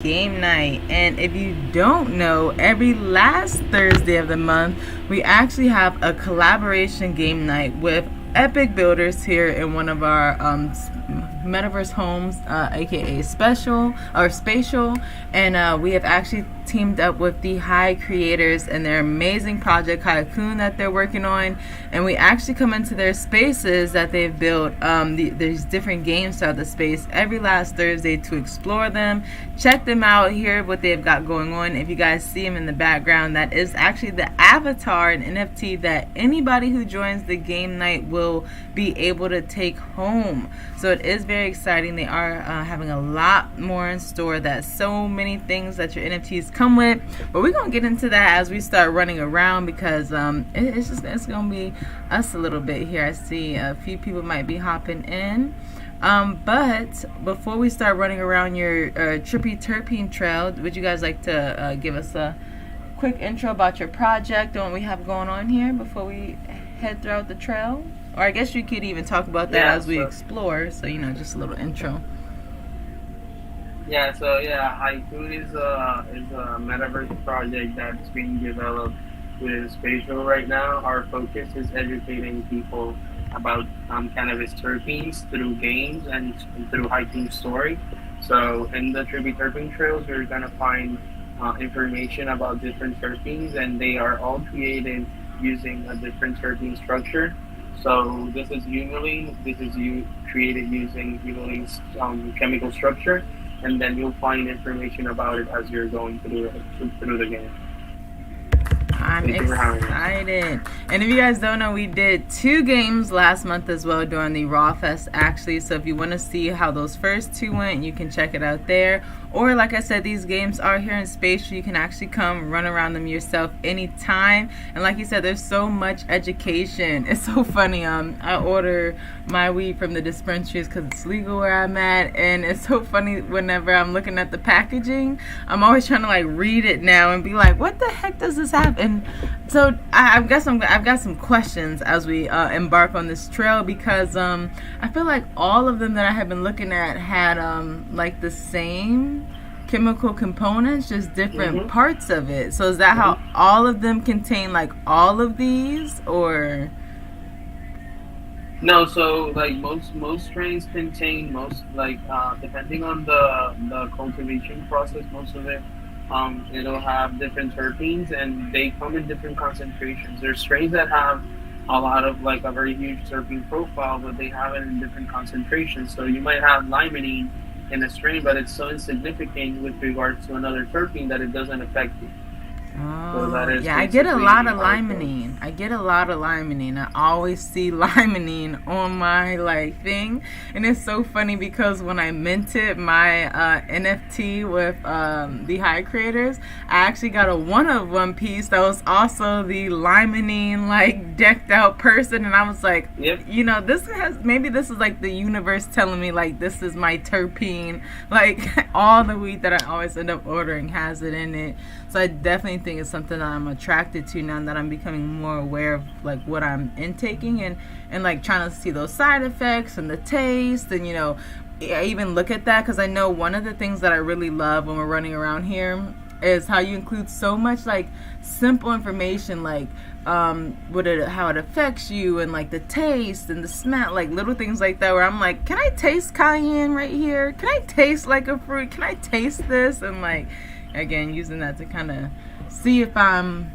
Game night. And if you don't know, every last Thursday of the month, we actually have a collaboration game night with epic builders here in one of our metaverse homes, aka special or spatial. And we have actually teamed up with the High creators and their amazing project HighCoon that they're working on, and we actually come into their spaces that they've built, these different games throughout the space every last Thursday to explore them, check them out, hear what they've got going on. If you guys see them in the background, that is actually the avatar and NFT that anybody who joins the game night will be able to take home. So it is very exciting. They are having a lot more in store. That's so many things that your NFTs come with, but we're gonna get into that as we start running around, because it's gonna be us a little bit here. I see a few people might be hopping in, but before we start running around your Trippy Terpene trail, would you guys like to give us a quick intro about your project and what we have going on here before we head throughout the trail? Or I guess you could even talk about that as we explore, so just a little intro. HighCoon is a metaverse project that's being developed with spatial right now. Our focus is educating people about cannabis terpenes through games and through HighCoon story. So in the Trippy Terpene trails, you're gonna find information about different terpenes, and they are all created using a different terpene structure. So this is humulene. This is created using humulene's chemical structure, and then you'll find information about it as you're going through the game. I'm excited. And if you guys don't know, we did 2 games last month as well during the Raw Fest, actually. So if you want to see how those first 2 went, you can check it out there. Or like I said, these games are here in Spatial. You can actually come run around them yourself anytime. And like you said, there's so much education. It's so funny. I order my weed from the dispensaries because it's legal where I'm at. And it's so funny whenever I'm looking at the packaging. I'm always trying to read it now and be like, what the heck does this have? And so I've got some questions as we embark on this trail, because I feel like all of them that I have been looking at had the same chemical components, just different parts of it. So is that how all of them contain all of these, or? No, so most strains contain depending on the cultivation process, most of it it'll have different terpenes, and they come in different concentrations. There's strains that have a lot of a very huge terpene profile, but they have it in different concentrations. So you might have limonene in a strain, but it's so insignificant with regards to another terpene that it doesn't affect you. Oh, so I get a lot of limonene. I always see limonene on my thing, and it's so funny because when I minted my NFT with the High creators, I actually got a one of one piece that was also the limonene decked out person, and I was like, yep. This is the universe telling me this is my terpene. All the weed that I always end up ordering has it in it. So I definitely think it's something that I'm attracted to now that I'm becoming more aware of what I'm intaking, and trying to see those side effects and the taste, and I even look at that because I know one of the things that I really love when we're running around here is how you include so much simple information how it affects you, and the taste and the smell, little things like that, where I'm can I taste cayenne right here? Can I taste a fruit? Can I taste this? And again, using that to kind of see if I'm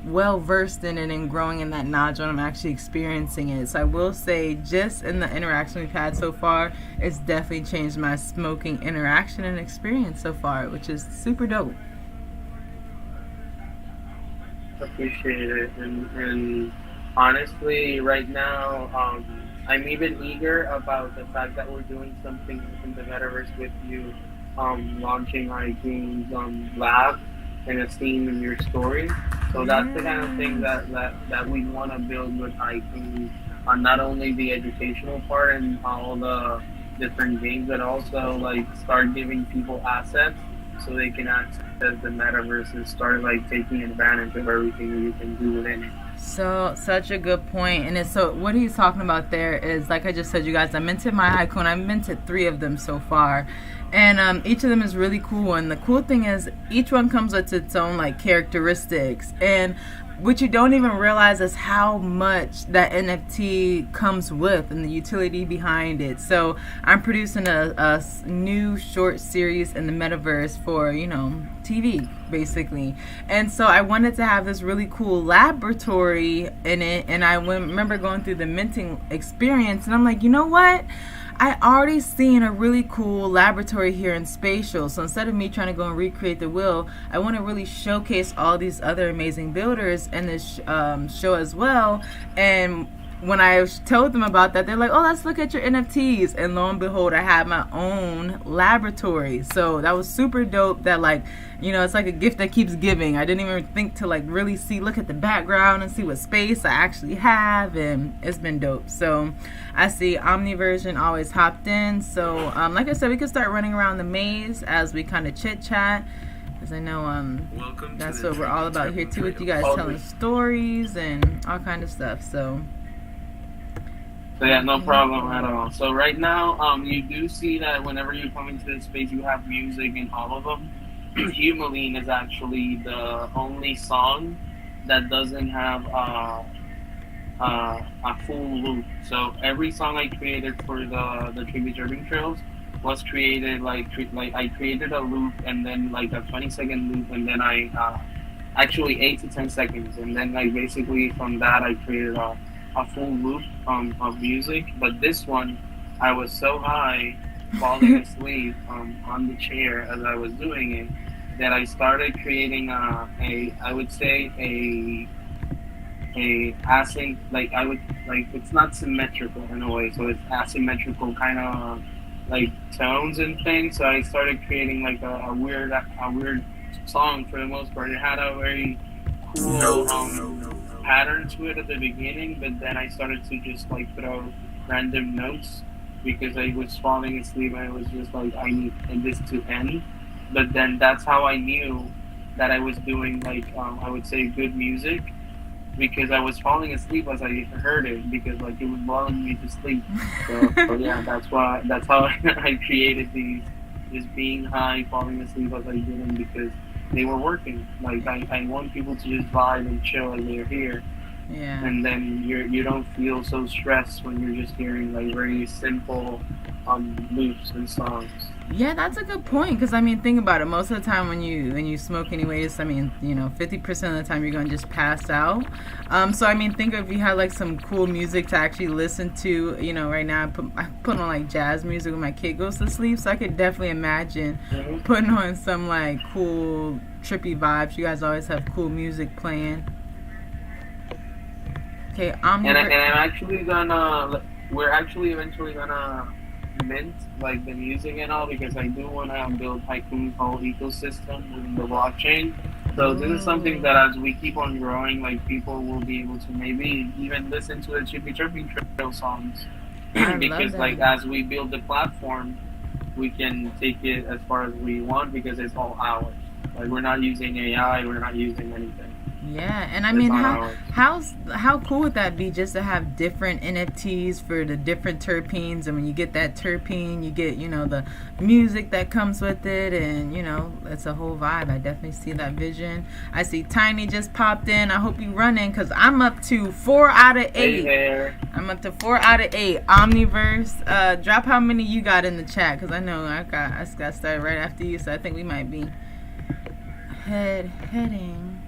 well versed in it and growing in that knowledge when I'm actually experiencing it. So I will say, just in the interaction we've had so far, it's definitely changed my smoking interaction and experience so far, which is super dope. Appreciate it, and honestly, right now, I'm even eager about the fact that we're doing something in the metaverse with you, launching HighCoon's lab and a scene in your story. So that's the kind of thing that we want to build with HighCoon, on not only the educational part and all the different games, but also start giving people assets so they can access the metaverse and start taking advantage of everything you can do within it. So, such a good point. And it's so what he's talking about there is, like I just said, you guys, I minted my HighCoon. I minted 3 of them so far. And each of them is really cool. And the cool thing is, each one comes with its own like characteristics. And what you don't even realize is how much that NFT comes with and the utility behind it. So I'm producing a new short series in the metaverse for, TV, basically. And so I wanted to have this really cool laboratory in it. And I remember going through the minting experience, and I'm like, you know what? I already seen a really cool laboratory here in Spatial. So instead of me trying to go and recreate the wheel, I want to really showcase all these other amazing builders in this show as well. And when I told them about that, they're like, oh, let's look at your NFTs. And lo and behold, I had my own laboratory. So that was super dope that, like, it's like a gift that keeps giving. I didn't even think to, like, really look at the background and see what space I actually have. And it's been dope. So I see Omniversion always hopped in. So, like I said, we can start running around the maze as we kind of chit-chat. Because I know that's what we're all about here, too, with you guys telling stories and all kind of stuff. So yeah, no problem at all. So right now, you do see that whenever you come into this space, you have music in all of them. Humaline is actually the only song that doesn't have a full loop. So every song I created for the Trippy Driven Trails was created like I created a loop and then like a 20-second loop, and then I actually 8 to 10 seconds, and then like basically from that I created a full loop of music. But this one, I was so high, falling asleep on the chair as I was doing it, that I started creating I would say it's not symmetrical in a way, so it's asymmetrical kind of like tones and things. So I started creating like a weird song for the most part. It had a very cool pattern to it at the beginning, but then I started to just like throw random notes because I was falling asleep and I was just like, I need this to end. But then that's how I knew that I was doing like I would say good music, because I was falling asleep as I heard it, because like it was lulling me to sleep. So yeah, that's how I created these, just being high, falling asleep as I did them, because they were working. Like I want people to just vibe and chill as they're here. Yeah. And then you don't feel so stressed when you're just hearing like very simple loops and songs. Yeah, that's a good point, because I mean, think about it. Most of the time when you smoke anyways, I mean, 50% of the time you're going to just pass out. So I mean, think if you had like some cool music to actually listen to. Right now I put on like jazz music when my kid goes to sleep, so I could definitely imagine putting on some like cool trippy vibes. You guys always have cool music playing. Okay, we're actually eventually gonna mint like the music and all, because I do want to build HighCoon's whole ecosystem within the blockchain. So this is something that as we keep on growing, like people will be able to maybe even listen to the Trippy Trail songs. Because like as we build the platform, we can take it as far as we want, because it's all ours. Like we're not using AI, we're not using anything. Yeah, and I mean, how cool would that be, just to have different NFTs for the different terpenes, and when you get that terpene, you get the music that comes with it, and it's a whole vibe. I definitely see that vision. I see Tiny just popped in. I hope you running, because I'm up to 4 out of 8. Hey there. I'm up to 4 out of 8. Omniverse, drop how many you got in the chat, because I know I got started right after you, so I think we might be heading.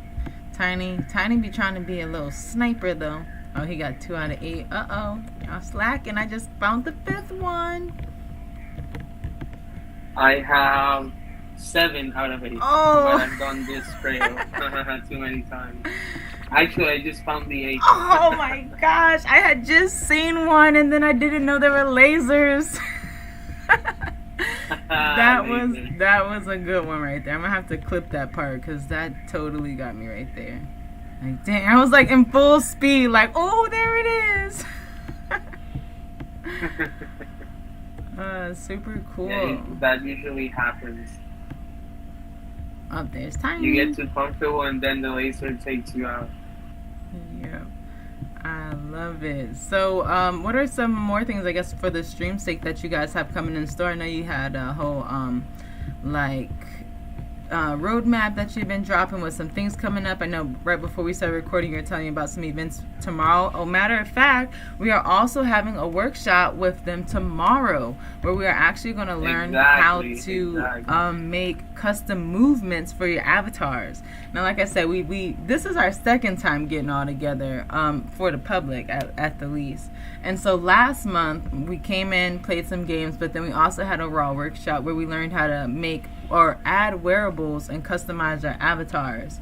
Tiny be trying to be a little sniper though. Oh, he got 2 out of 8. Uh-oh. Y'all slacking. I just found the 5th one. I have 7 out of 8. Oh. But I've done this trail too many times. Actually, I just found the 8th. Oh my gosh. I had just seen one and then I didn't know there were lasers. That was a good one right there. I'm gonna have to clip that part, because that totally got me right there. Like, dang, I was like in full speed, like, oh, there it is. Super cool. Yeah, that usually happens. Oh, there's Tiny. You get too comfortable and then the laser takes you out. Yeah, I Love it. So, what are some more things, I guess, for the stream sake that you guys have coming in store? I know you had a whole, like, roadmap that you've been dropping with some things coming up. I know right before we started recording, you were telling me about some events tomorrow. Oh, matter of fact, we are also having a workshop with them tomorrow where we are actually going to learn how to make custom movements for your avatars. Now, like I said, we this is our second time getting all together for the public at the least. And so last month we came in, played some games, but then we also had a raw workshop where we learned how to make or add wearables and customize our avatars.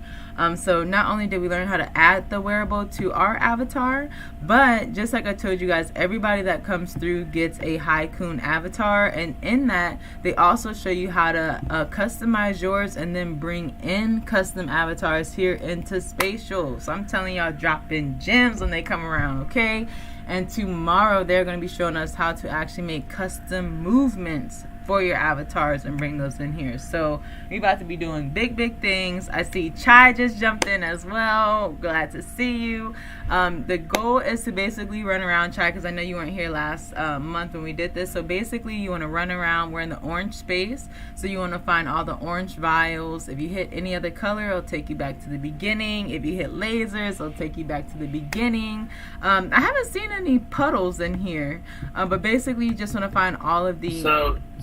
So not only did we learn how to add the wearable to our avatar, but just like I told you guys, everybody that comes through gets a HighCoon avatar, and in that they also show you how to customize yours and then bring in custom avatars here into Spatial. So I'm telling y'all, dropping gems when they come around, okay? And tomorrow they're going to be showing us how to actually make custom movements for your avatars and bring those in here. So we're about to be doing big things. I see Chai just jumped in as well. Glad to see you. The goal is to basically run around, Chai, because I know you weren't here last month when we did this. So basically you want to run around. We're in the orange space, so you want to find all the orange vials. If you hit any other color, it'll take you back to the beginning. If you hit lasers, it'll take you back to the beginning. I haven't seen any puddles in here, but basically you just want to find all of the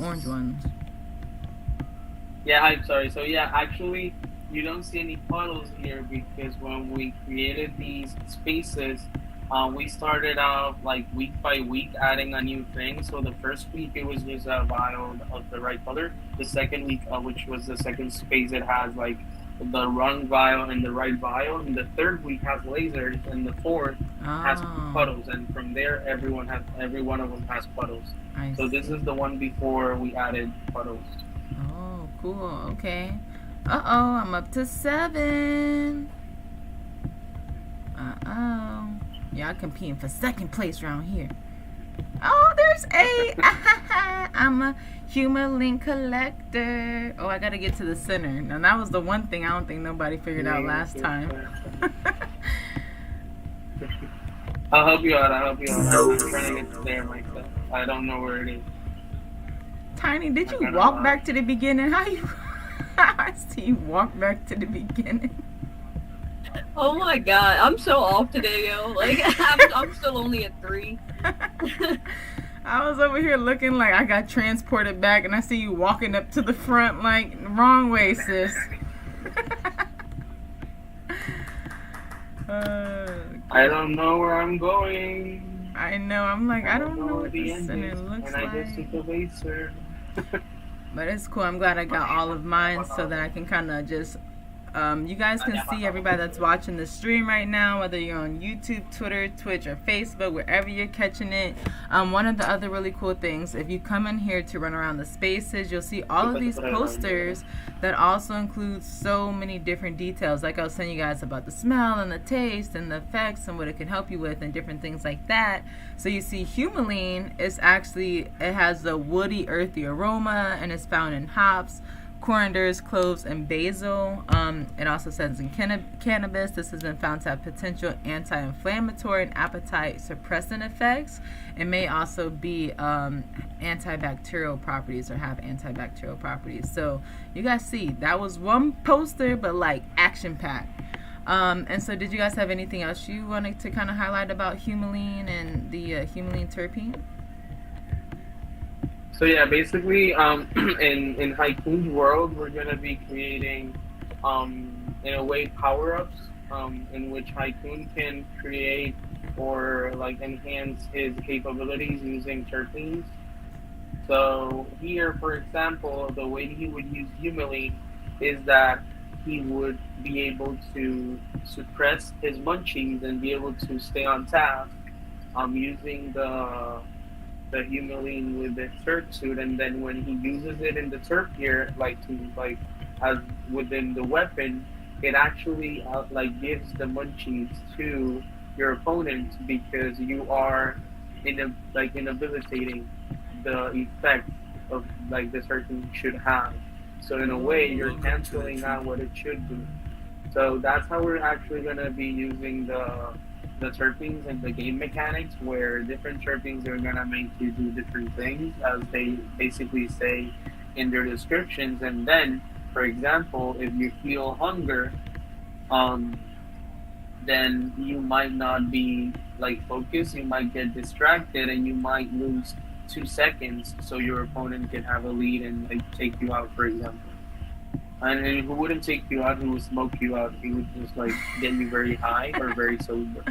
orange ones. Yeah, I'm sorry. So yeah, actually, you don't see any puddles here because when we created these spaces, we started off like week by week adding a new thing. So the first week it was just a vial of the right color. The second week, which was the second space, it has like the wrong vial and the right vial. And the third week has lasers, and the fourth has puddles. And from there, every one of them has puddles. So this is the one before we added puddles. Oh, cool. Okay. I'm up to 7. Y'all competing for second place around here. Oh, there's 8. I'm a human link collector. Oh, I gotta get to the center. Now that was the one thing I don't think nobody figured out last time. I'll help you out. I'm trying to get there myself. I don't know where it is. Tiny, did you walk back to the beginning? How you? I see you walk back to the beginning. Oh my god, I'm so off today, yo. Like, I'm still only at 3. I was over here looking like I got transported back, and I see you walking up to the front like wrong way, sis. I don't know where I'm going. I know. I'm like, I don't know what the center looks like. And I just took a laser. But it's cool. I'm glad I got all of mine so that I can kind of just you guys can see everybody that's watching the stream right now, whether you're on YouTube, Twitter, Twitch, or Facebook, wherever you're catching it. One of the other really cool things, if you come in here to run around the spaces, you'll see all of these posters that also include so many different details. Like I was telling you guys about the smell and the taste and the effects and what it can help you with and different things like that. So you see humulene is actually, it has a woody, earthy aroma, and it's found in hops, corianders, cloves, and basil. It also says in cannabis, this has been found to have potential anti-inflammatory and appetite suppressant effects. It may also be antibacterial properties or have antibacterial properties. So you guys see, that was one poster, but like action-packed. And so did you guys have anything else you wanted to kind of highlight about humulene and the humulene terpene? So yeah, basically, in HighCoon's world, we're gonna be creating, in a way, power-ups, in which HighCoon can create or like enhance his capabilities using terpenes. So here, for example, the way he would use humulene is that he would be able to suppress his munchies and be able to stay on task, using the humulene with the terp suit, and then when he uses it in the terp gear, as within the weapon, it actually gives the munchies to your opponent because you are inhabilitating the effect of the certain should have. So in a way, you're canceling out what it should do. So that's how we're actually gonna be using the the terpenes and the game mechanics, where different terpenes are gonna make you do different things, as they basically say in their descriptions. And then, for example, if you feel hunger, um, then you might not be like focused. You might get distracted, and you might lose 2 seconds, so your opponent can have a lead and like take you out, for example. And who wouldn't take you out? Who would smoke you out? He would just like get you very high or very sober.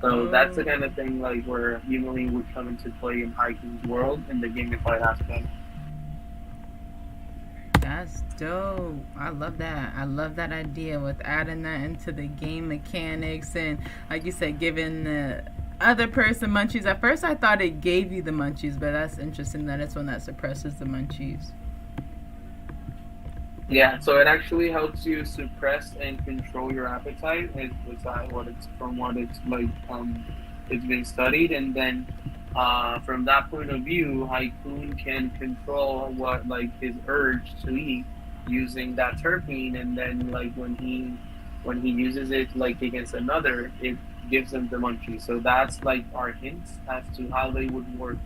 So that's the kind of thing like where healing would come into play in HighCoon's world in the gamified aspect. That's dope. I love that. I love that idea with adding that into the game mechanics and, like you said, giving the other person munchies. At first, I thought it gave you the munchies, but that's interesting that it's one that suppresses the munchies. Yeah, so it actually helps you suppress and control your appetite. It's what it's from what it's like. It's been studied, and then from that point of view, HighCoon can control what like his urge to eat using that terpene, and then like when he uses it like against another, it gives them the munchies. So that's like our hints as to how they would work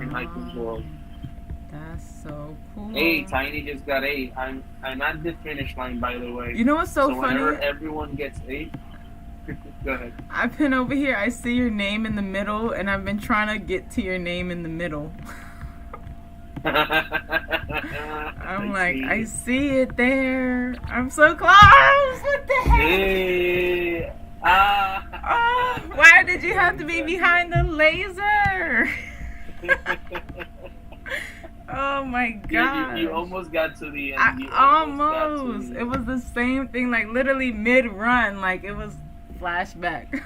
in HighCoon's world. That's so cool. Hey, Tiny just got 8. I'm at the finish line, by the way. You know what's so funny? Whenever everyone gets 8, go ahead. I've been over here. I see your name in the middle, and I've been trying to get to your name in the middle. I see it there. I'm so close. What the heck? Hey. Oh, why did you have to be behind the laser? Oh my god! You almost got to the end. Almost. It was the same thing, like literally mid-run, like it was flashback.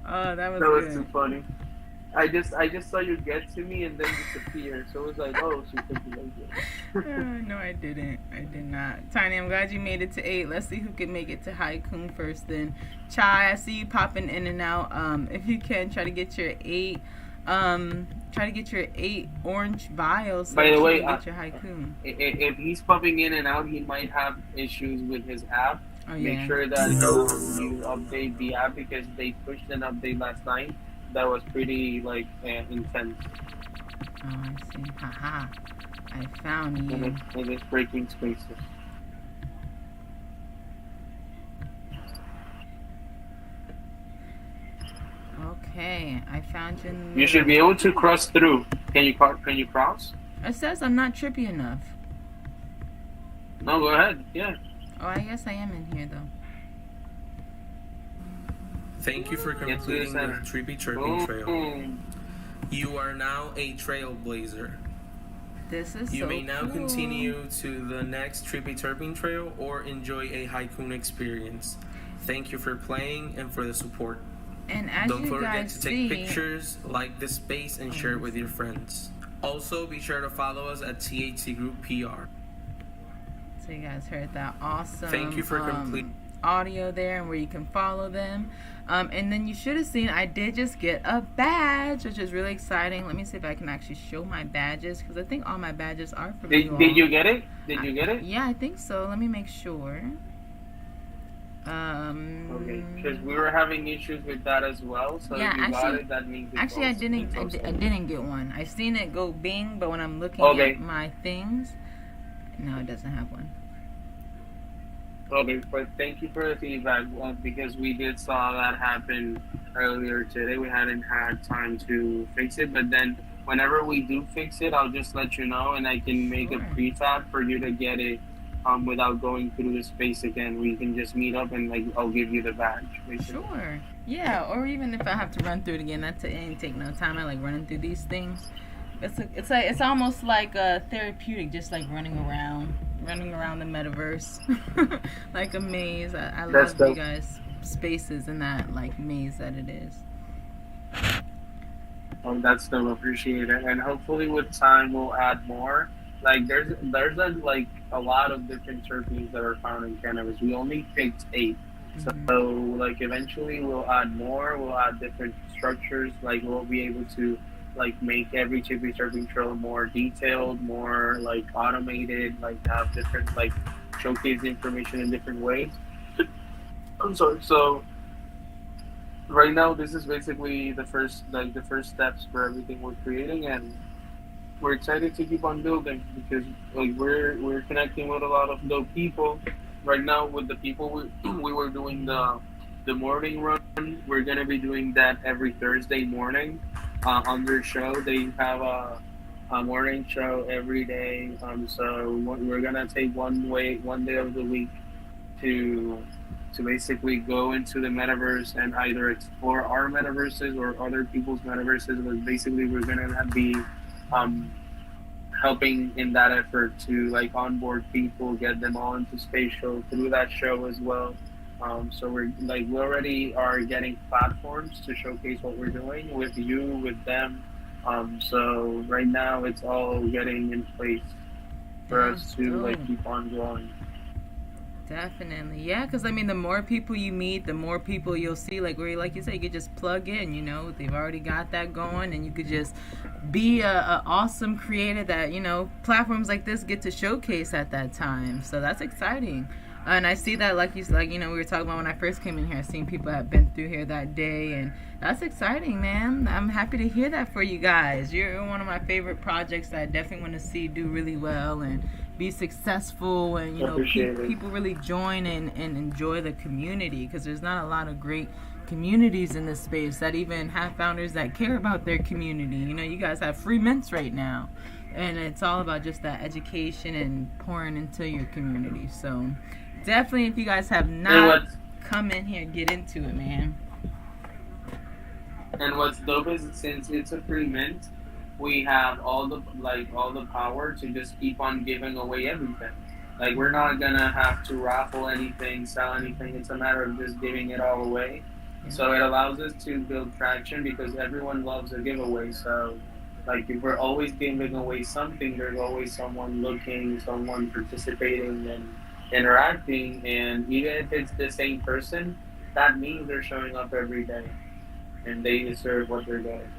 Oh, that was good. Too funny. I just saw you get to me and then disappear. So it was like, oh, she took the laser. No, I didn't. I did not. Tiny, I'm glad you made it to 8. Let's see who can make it to HighCoon first. Then, Chai, I see you popping in and out. If you can, try to get your 8. Try to get your 8 orange vials. So by the way, get your HighCoon. If he's popping in and out, he might have issues with his app. Oh, yeah. Make sure that you update the app, because they pushed an update last night that was pretty like intense. Oh, I see. Haha. I found you. And it's breaking spaces. Okay, I found you in the middle. You should be able to cross through. Can you cross? It says I'm not trippy enough. No, go ahead. Yeah. Oh, I guess I am in here though. Thank you for completing the Trippy Chirping Trail. You are now a trailblazer. This is You so may now cool. continue to the next Trippy Chirping Trail or enjoy a HighCoon experience. Thank you for playing and for the support. And as Don't you forget guys to take see, pictures, like this space, and share it with your friends. Also, be sure to follow us at THC Group PR. So you guys heard that awesome Thank you for completing audio there, and where you can follow them. And then you should have seen I did just get a badge, which is really exciting. Let me see if I can actually show my badges, because I think all my badges are from you all. Did you get it? Did you get it? Yeah, I think so. Let me make sure. Okay, because we were having issues with that as well. So yeah, if you got it, that means it's actually, I also, didn't get one. I seen it go bing, but when I'm looking at my things, no, it doesn't have one. Okay, but thank you for the feedback, because we did saw that happen earlier today. We hadn't had time to fix it, but then whenever we do fix it, I'll just let you know, and I can make a prefab for you to get it without going through the space again. We can just meet up and like I'll give you the badge. Basically. Sure. Yeah, or even if I have to run through it again, it ain't take no time. I like running through these things. It's almost like therapeutic, just like running around the metaverse, like a maze. I love you guys' spaces in that like maze that it is. That's dope. Appreciate it, and hopefully with time we'll add more. Like there's a lot of different terpenes that are found in cannabis. We only picked 8. So like eventually we'll add more. We'll add different structures. Like we'll be able to like make every Trippy Terpene trail more detailed, more like automated, like have different like showcase information in different ways. I'm sorry. So right now, this is basically the first steps for everything we're creating, and we're excited to keep on building because like we're connecting with a lot of dope people. Right now, with the people we were doing the morning run, we're gonna be doing that every Thursday morning on their show. They have a morning show every day. So we're gonna take one day of the week to basically go into the metaverse and either explore our metaverses or other people's metaverses. But basically, we're gonna be um, helping in that effort to like onboard people, get them all into spatial through that show as well. So we already are getting platforms to showcase what we're doing with you, with them. So right now it's all getting in place for That's us to dope. like keep on growing. Definitely, yeah. Because I mean, the more people you meet, the more people you'll see. Like you said, you could just plug in. You know, they've already got that going, and you could just be a awesome creator that platforms like this get to showcase at that time. So that's exciting. And I see that, we were talking about when I first came in here. I seen people have been through here that day, and that's exciting, man. I'm happy to hear that for you guys. You're one of my favorite projects that I definitely want to see do really well and be successful, and Appreciate it. people really join and enjoy the community, because there's not a lot of great communities in this space that even have founders that care about their community. You guys have free mints right now, and it's all about just that education and pouring into your community. So definitely, if you guys have And not what's come in here, get into it, man. and what's dope is since it's a free mint, we have all the power to just keep on giving away everything. Like we're not gonna have to raffle anything, sell anything. It's a matter of just giving it all away. So it allows us to build traction because everyone loves a giveaway. So like if we're always giving away something, there's always someone looking, someone participating and interacting, and even if it's the same person, that means they're showing up every day and they deserve what they're getting.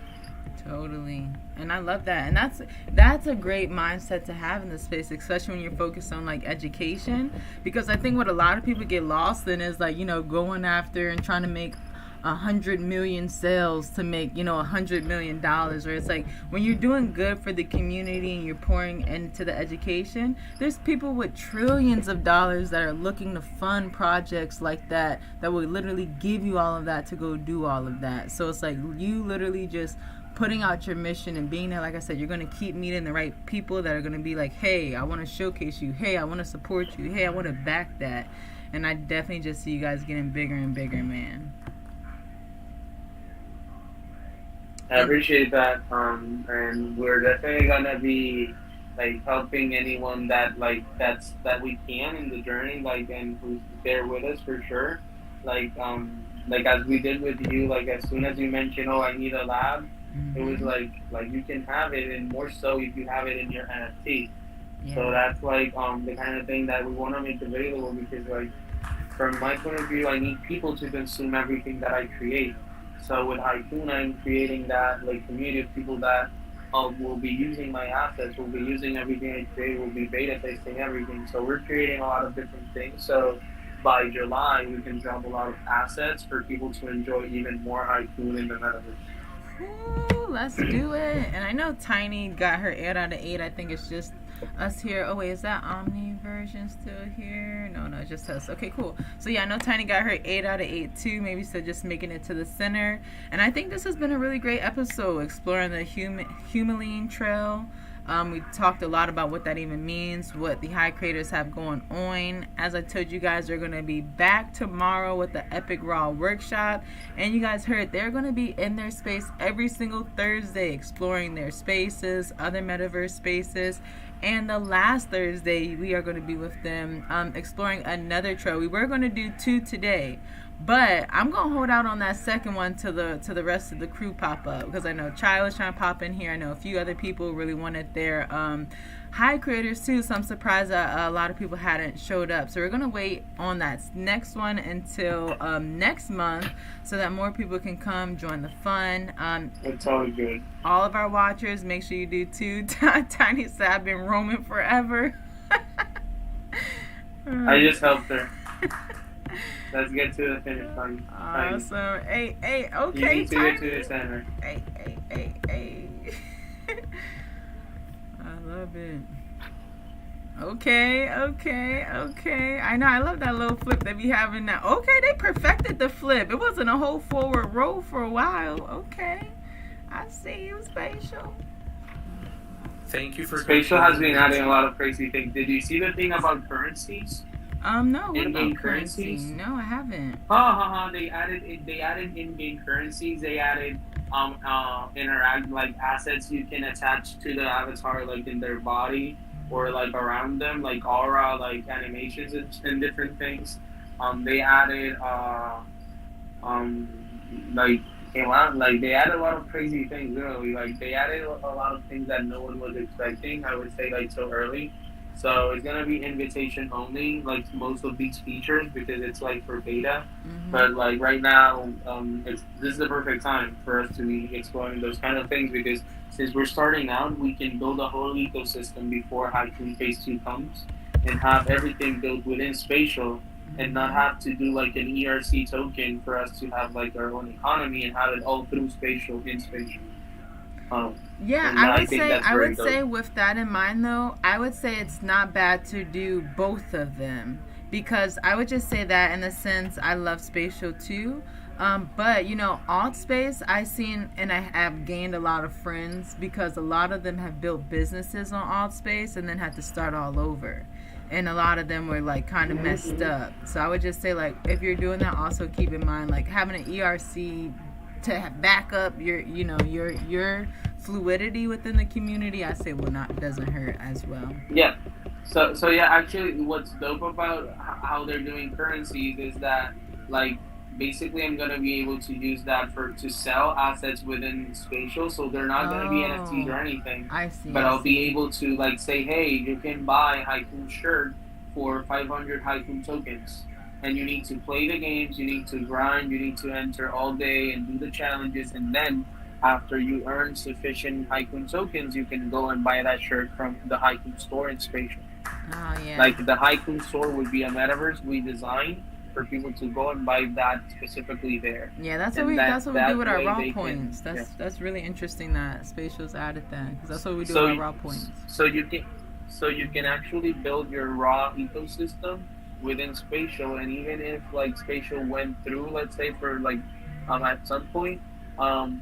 Totally. And I love that. And that's a great mindset to have in this space, especially when you're focused on like education. Because I think what a lot of people get lost in is like, going after and trying to make 100 million sales to make $100 million, or it's like when you're doing good for the community and you're pouring into the education, there's people with trillions of dollars that are looking to fund projects like that will literally give you all of that to go do all of that. So it's like you literally just putting out your mission and being there. Like I said, you're going to keep meeting the right people that are going to be like, hey, I want to showcase you, hey, I want to support you, hey, I want to back that. And I definitely just see you guys getting bigger and bigger, man. I appreciate that, and we're definitely gonna be like helping anyone that that we can in the journey, like and who's there with us for sure. Like as we did with you, like as soon as you mentioned, oh, I need a lab, it was like you can have it, and more so if you have it in your NFT. Yeah. So that's like the kind of thing that we want to make available because like from my point of view, I need people to consume everything that I create. So with HighCoon, I'm creating that like community of people that will be using my assets, will be using everything I create, will be beta testing everything. So we're creating a lot of different things. So by July, we can drop a lot of assets for people to enjoy even more HighCoon in the metaverse. Ooh, let's do it. And I know Tiny got her 8 out of 8. I think it's just us here. Oh wait, is that Omni version still here? No, it's just us. Okay, cool. So yeah, I know Tiny got her 8 out of 8 too. Maybe so just making it to the center. And I think this has been a really great episode exploring the Humaline Trail. We talked a lot about what that even means, what the high creators have going on. As I told you guys, they're going to be back tomorrow with the Epic Raw workshop. And you guys heard they're going to be in their space every single Thursday, exploring their spaces, other metaverse spaces. And the last Thursday, we are going to be with them exploring another trail. We were going to do 2 today, but I'm going to hold out on that second one to the rest of the crew pop up, because I know Chai was trying to pop in here. I know a few other people really wanted their high creators too, so I'm surprised that a lot of people hadn't showed up. So we're going to wait on that next one until next month so that more people can come join the fun. It's all good. All of our watchers, make sure you do too. Tiny said, I've been roaming forever. I just helped her. Let's get to the finish line. Tiny. Awesome. Hey, You okay, need to get to the Tiny. center. Hey. I love it. Okay. I know. I love that little flip they be having now. Okay, they perfected the flip. It wasn't a whole forward roll for a while. Okay. I see you, Spatial. Thank you for Spatial has been contributing. adding a lot of crazy things. Did you see the thing about currencies? No, what In-game about currency? currencies? No, I haven't. They added in-game currencies. They added interact like assets you can attach to the avatar, like in their body or like around them, like aura, like animations and different things. They added like like they added a lot of crazy things. Really, like they added a lot of things that no one was expecting. I would say like so early. So it's gonna be invitation only, like most of these features, because it's like for beta. But like right now, this is the perfect time for us to be exploring those kind of things, because since we're starting out, we can build a whole ecosystem before HighCoon Phase 2 comes, and have everything built within Spatial, and not have to do like an ERC token for us to have like our own economy and have it all through Spatial in Spatial. Yeah, And I think that's I very would dope. say with that in mind though, I would say it's not bad to do both of them, because I would just say that in the sense I love Spatial too. But you know, alt space I seen and I have gained a lot of friends because a lot of them have built businesses on alt space and then had to start all over. And a lot of them were like kind of messed up. So I would just say like if you're doing that, also keep in mind like having an ERC to back up your fluidity within the community. I say will not doesn't hurt as well. Yeah. So yeah, actually, what's dope about how they're doing currencies is that like basically I'm gonna be able to use that to sell assets within Spatial. So they're not gonna be NFTs or anything. I see. But I'll be able to like say, hey, you can buy HighCoon shirt for 500 HighCoon tokens. And you need to play the games, you need to grind, you need to enter all day and do the challenges, and then after you earn sufficient HighCoon tokens, you can go and buy that shirt from the HighCoon store in Spatial. Oh yeah. Like the HighCoon store would be a metaverse we designed for people to go and buy that specifically there. Yeah, that's And what we do with our way raw they points. can- That's really interesting that Spatial's added that, because that's what we do So with you- our raw points. So you can actually build your raw ecosystem within Spatial, and even if like Spatial went through, let's say for like at some point,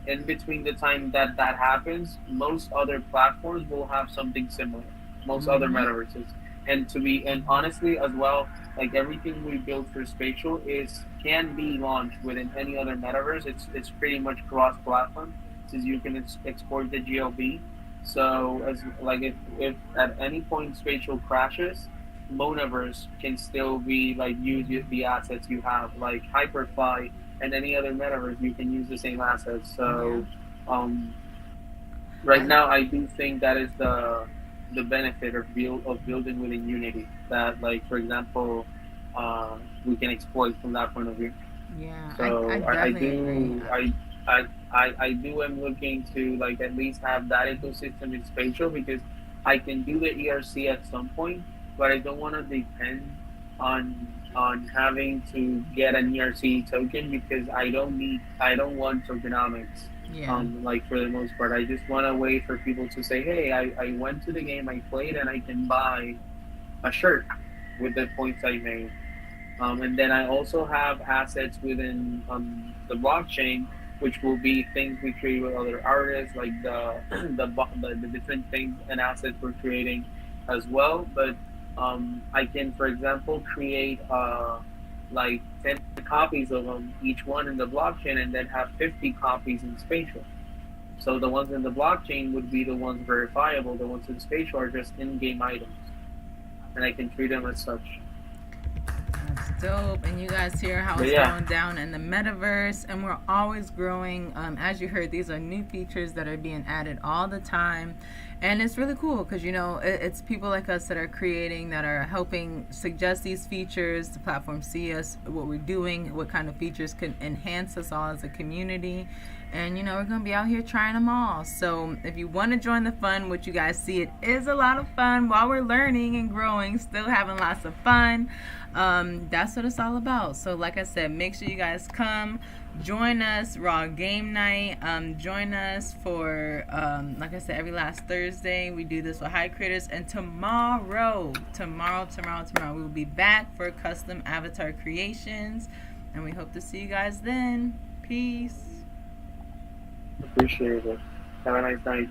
in between the time that happens, most other platforms will have something similar. Most other metaverses, and honestly as well, like everything we built for Spatial can be launched within any other metaverse. It's pretty much cross-platform, since you can export the GLB. So as like if at any point Spatial crashes, Monaverse can still be like use the assets you have, like Hyperfly and any other metaverse. You can use the same assets. So, right now I do think that is the benefit of building within Unity. That like for example, we can exploit from that point of view. Yeah, So I definitely agree. I do am looking to like at least have that ecosystem in Spatial, because I can do the ERC at some point, but I don't want to depend on having to get an ERC token, because I don't want tokenomics. Yeah. Like for the most part, I just want a way for people to say, hey, I went to the game, I played, and I can buy a shirt with the points I made. And then I also have assets within the blockchain, which will be things we create with other artists, like the different things and assets we're creating as well. But I can, for example, create like 10 copies of them, each one in the blockchain, and then have 50 copies in Spatial. So the ones in the blockchain would be the ones verifiable. The ones in Spatial are just in-game items, and I can treat them as such. That's dope. And you guys hear how it's going down in the metaverse, and we're always growing. As you heard, these are new features that are being added all the time, and it's really cool because you know it's people like us that are creating, that are helping suggest these features. The platform see us, what we're doing, what kind of features can enhance us all as a community. And we're gonna be out here trying them all. So if you want to join the fun, which you guys see, it is a lot of fun while we're learning and growing, still having lots of fun. That's what it's all about. So like I said, make sure you guys come join us, RAWGamNight. Join us for like I said, every last Thursday we do this with high creators. And tomorrow we will be back for custom avatar creations, and we hope to see you guys then. Peace. Appreciate it. Have a nice night.